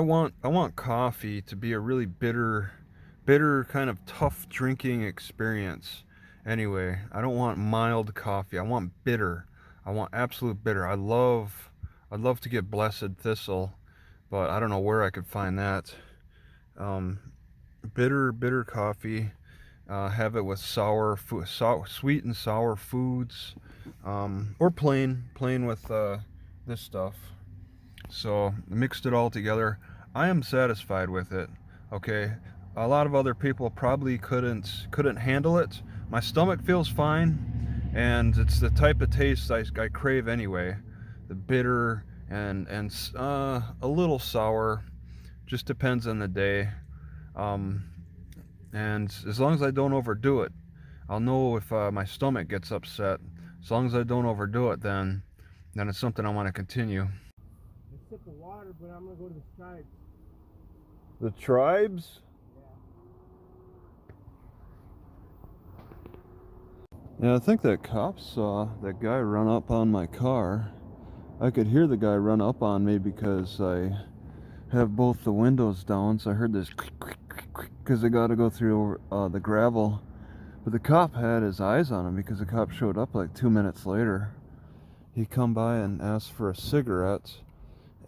I want coffee to be a really bitter kind of tough drinking experience. Anyway, I don't want mild coffee. I want bitter. I want absolute bitter. I'd love to get Blessed Thistle, but I don't know where I could find that. Um, bitter coffee. Have it with sweet and sour foods, or plain with this stuff. So mixed it all together. I am satisfied with it. Okay, a lot of other people probably couldn't handle it. My stomach feels fine, and it's the type of taste I crave anyway. The bitter and a little sour, just depends on the day. Um, and as long as I don't overdo it, I'll know if my stomach gets upset. As long as I don't overdo it, then it's something I want to continue. A sip of water, but I'm gonna go to the tribes. The tribes? Yeah, I think that cop saw that guy run up on my car. I could hear the guy run up on me because I have both the windows down, so I heard this because I got to go through the gravel. But the cop had his eyes on him because the cop showed up like 2 minutes later. He come by and asked for a cigarette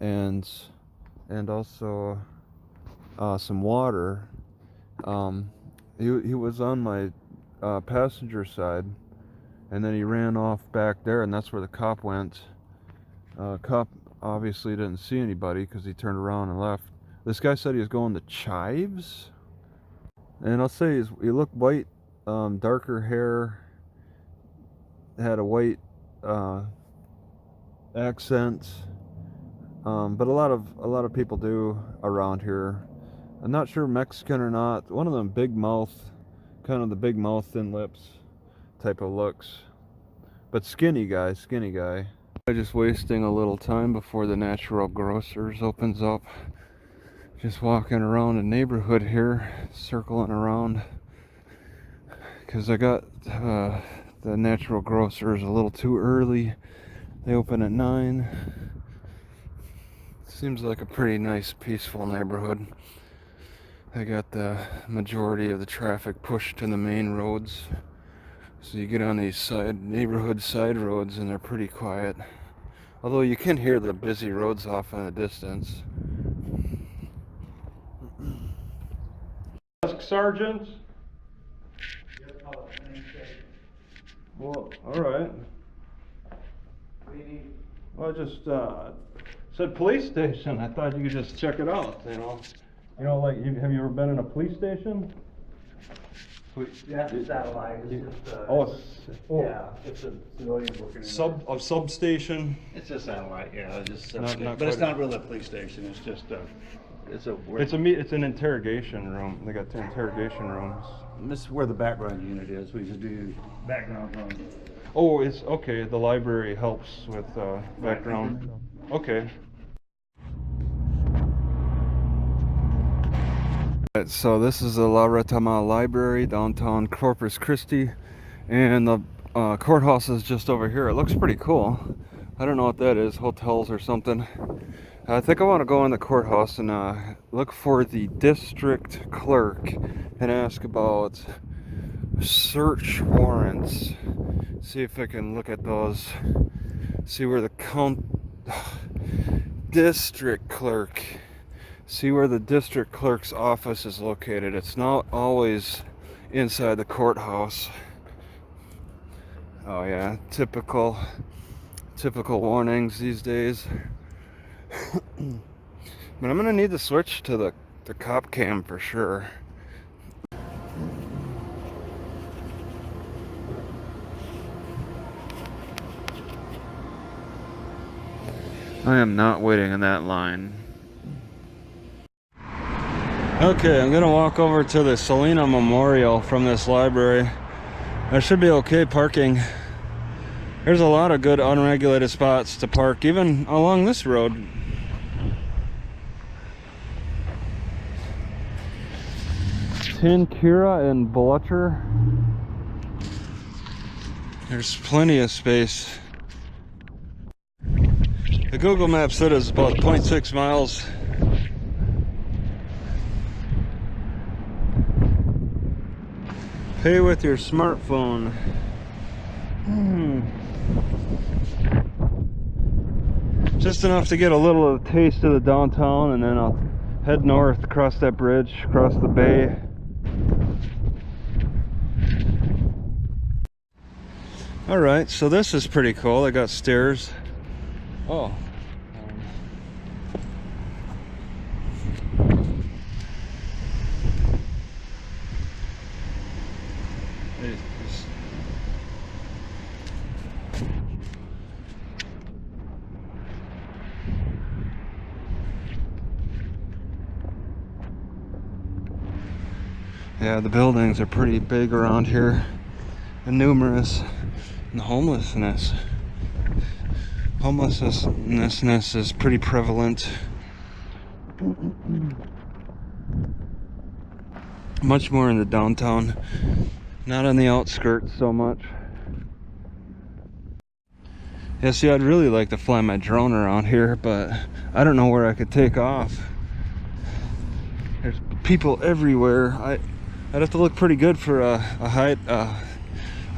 and also some water. He was on my passenger side, and then he ran off back there, and that's where the cop went. Cop obviously didn't see anybody because he turned around and left. This guy said he was going to Chives, and I'll say he looked white, darker hair, had a white accent, but a lot of people do around here. I'm not sure Mexican or not. One of them big mouth, kind of the big mouth, thin lips type of looks, but skinny guy. I'm just wasting a little time before the Natural Grocers opens up. Just walking around the neighborhood here, circling around, because I got the Natural Grocers a little too early. They open at 9. Seems like a pretty nice, peaceful neighborhood. They got the majority of the traffic pushed to the main roads, so you get on these neighborhood side roads and they're pretty quiet. Although you can hear the busy roads off in the distance. Desk sergeant? Well, alright. Well, I just said police station. I thought you could just check it out, you know. You know, like, have you ever been in a police station? Yeah, it's satellite. It's just, yeah, it's a civilian working in A substation. It's a satellite, yeah. Not but it's quite- not really a police station. It's just It's an interrogation room. They got 2 interrogation rooms. This is where the background unit is. We just do background on. Oh, it's okay. The library helps with background. Okay. So this is the La Retama Library, downtown Corpus Christi, and the courthouse is just over here. It looks pretty cool. I don't know what that is, hotels or something. I think I want to go in the courthouse and look for the district clerk and ask about search warrants. See if I can look at those. See where the district clerk. See where the district clerk's office is located. It's not always inside the courthouse. Oh yeah, typical warnings these days. But I'm gonna need to switch to the cop cam for sure. I am not waiting in that line. Okay, I'm gonna walk over to the Selena Memorial from this library. There should be okay parking. There's a lot of good unregulated spots to park, even along this road. Tinkira and Blucher. There's plenty of space. The Google Map said it's about 0.6 miles. Pay with your smartphone. Just enough to get a little of a taste of the downtown, and then I'll head north across that bridge, across the bay. Alright, so this is pretty cool. I got stairs. Oh. Yeah, the buildings are pretty big around here and numerous. And the homelessness is pretty prevalent. Much more in the downtown, not on the outskirts so much. Yeah, see, I'd really like to fly my drone around here, but I don't know where I could take off. There's people everywhere. I'd have to look pretty good for a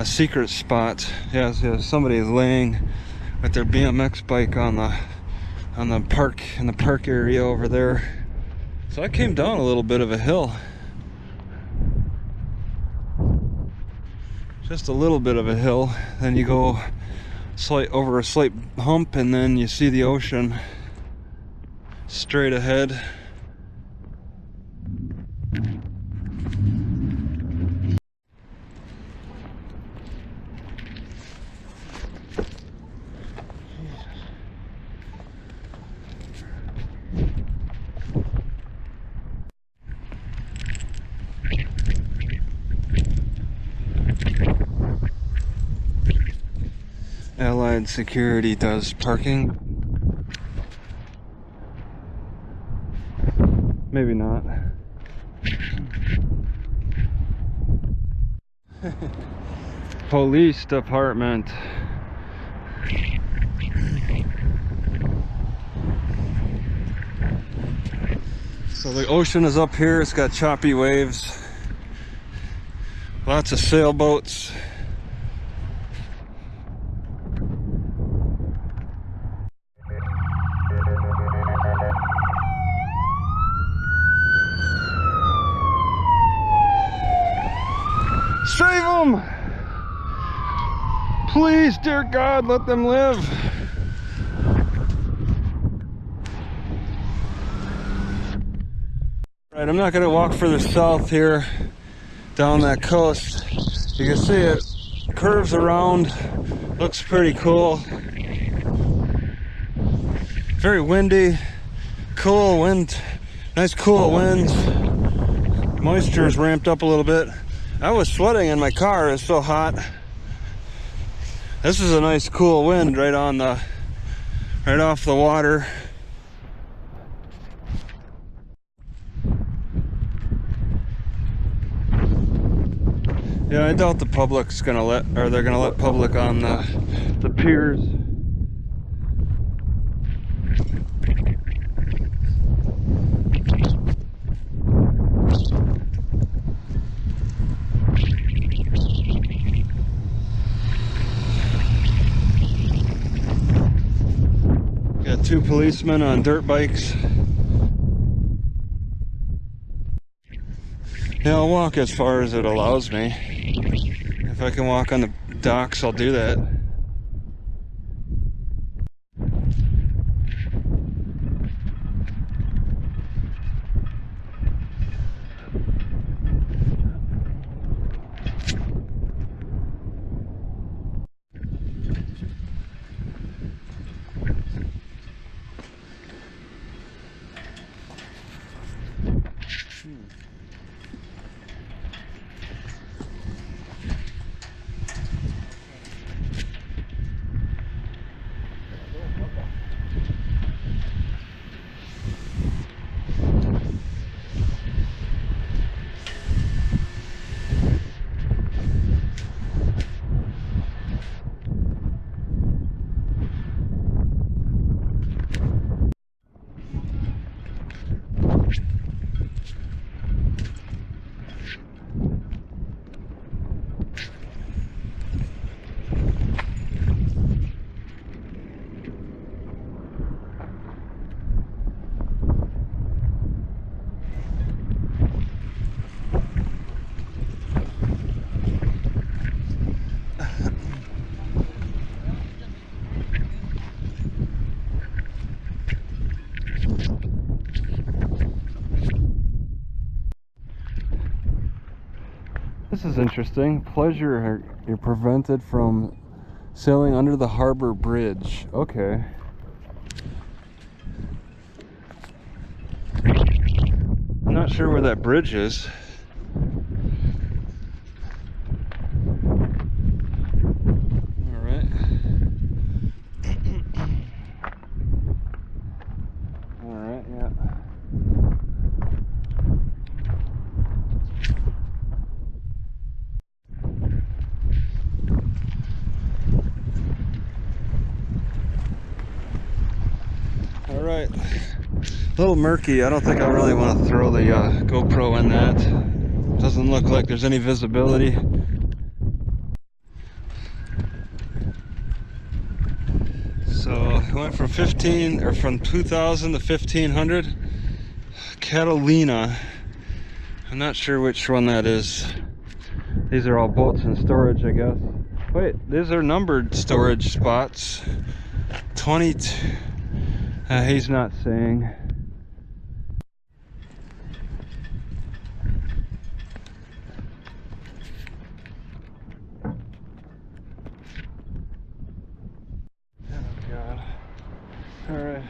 secret spot. Yeah, somebody is laying with their BMX bike on the park, in the park area over there. So I came down a little bit of a hill. Just a little bit of a hill. Then you go over a slight hump, and then you see the ocean straight ahead. Allied Security does parking. Maybe not. Police department. So the ocean is up here. It's got choppy waves. Lots of sailboats. Save them! Please, dear God, let them live. Right, I'm not going to walk further south here down that coast. You can see it curves around, looks pretty cool. Very windy, cool wind, nice cool winds. Moisture is ramped up a little bit. I was sweating in my car, it's so hot. This is a nice cool wind right off the water. Yeah, I doubt the public's gonna they're gonna let public on the piers. Got two policemen on dirt bikes. Yeah, I'll walk as far as it allows me. If I can walk on the docks, I'll do that. This is interesting. Pleasure, you're prevented from sailing under the harbor bridge. Okay. I'm not sure where that bridge is. Alright. Alright, yeah. Alright. A little murky. I don't think I really want to throw the GoPro in that. Doesn't look like there's any visibility. So I went from 2000 to 1500. Catalina. I'm not sure which one that is. These are all boats in storage, I guess. Wait, these are numbered storage spots. 22. He's not saying. Alright.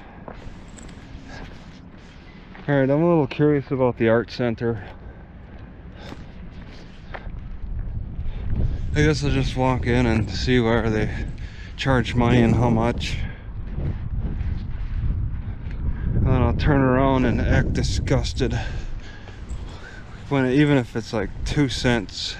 Alright, I'm a little curious about the art center. I guess I'll just walk in and see where they charge money and how much. And then I'll turn around and act disgusted. Even if it's like 2 cents.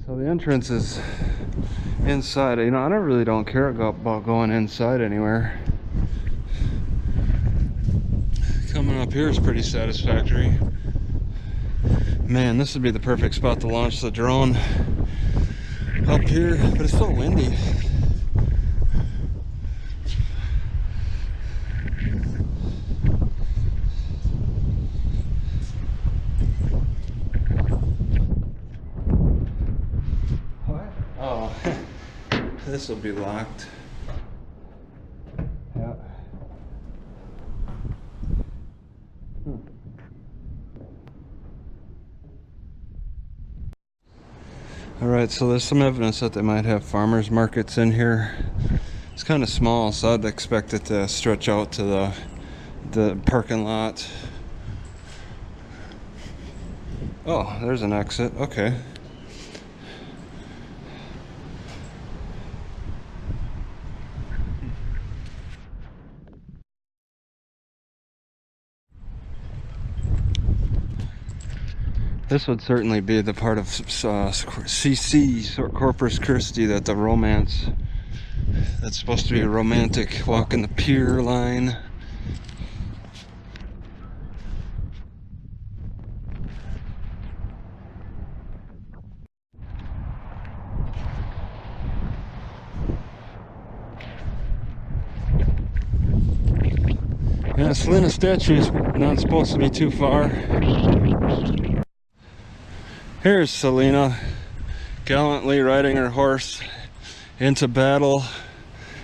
The entrance is inside. You know, I really don't care about going inside anywhere. Coming up here is pretty satisfactory. Man, this would be the perfect spot to launch the drone up here, but it's so windy. This will be locked. Yeah. Alright, so there's some evidence that they might have farmers markets in here. It's kind of small, so I'd expect it to stretch out to the parking lot. Oh, there's an exit. Okay. This would certainly be the part of CC, or Corpus Christi, that the romance, that's supposed to be a romantic walking the pier line. Yeah, Selena statue is not supposed to be too far. Here's Selena gallantly riding her horse into battle,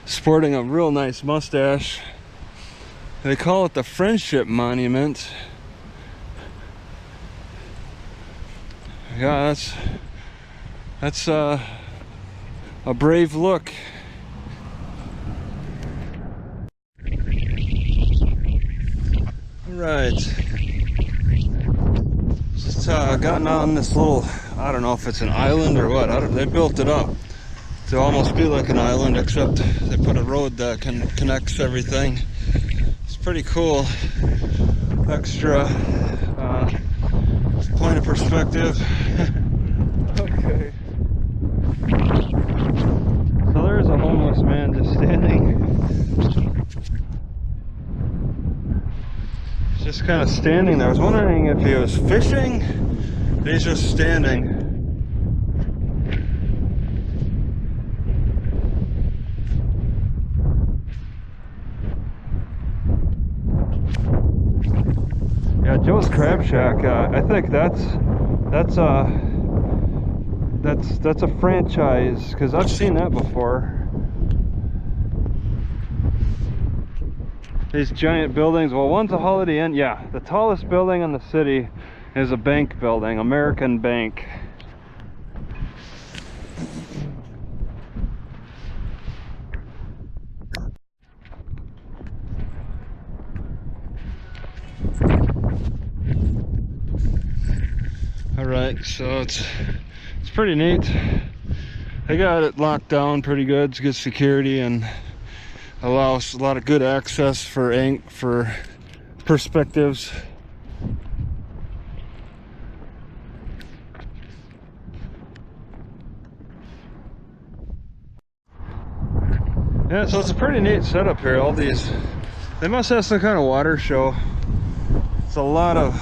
sporting a real nice mustache. They call it the Friendship Monument. Yeah, that's a brave look. All right. Just gotten on this little, I don't know if it's an island or what. They built it up to almost be like an island, except they put a road that connects everything. It's pretty cool. Extra point of perspective. Okay. So there's a homeless man just standing. Just kind of standing there. I was wondering if he was fishing. He's just standing. Yeah, Joe's Crab Shack. I think that's a franchise, because I've seen that before. These giant buildings. Well, one's a Holiday Inn. Yeah, the tallest building in the city is a bank building, American Bank. All right, so it's pretty neat. They got it locked down pretty good. It's good security and allows a lot of good access for perspectives. Yeah, so it's a pretty neat setup here. All these, they must have some kind of water show. It's a lot of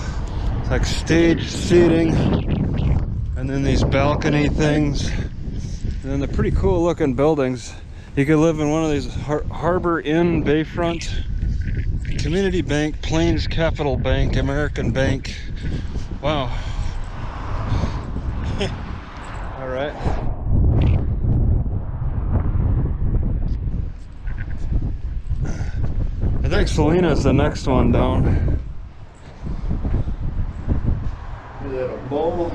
like stage seating, and then these balcony things, and then the pretty cool looking buildings. You could live in one of these Harbor Inn, Bayfront, Community Bank, Plains Capital Bank, American Bank. Wow. All right. I think Selena's the next one down. Is that a bowl?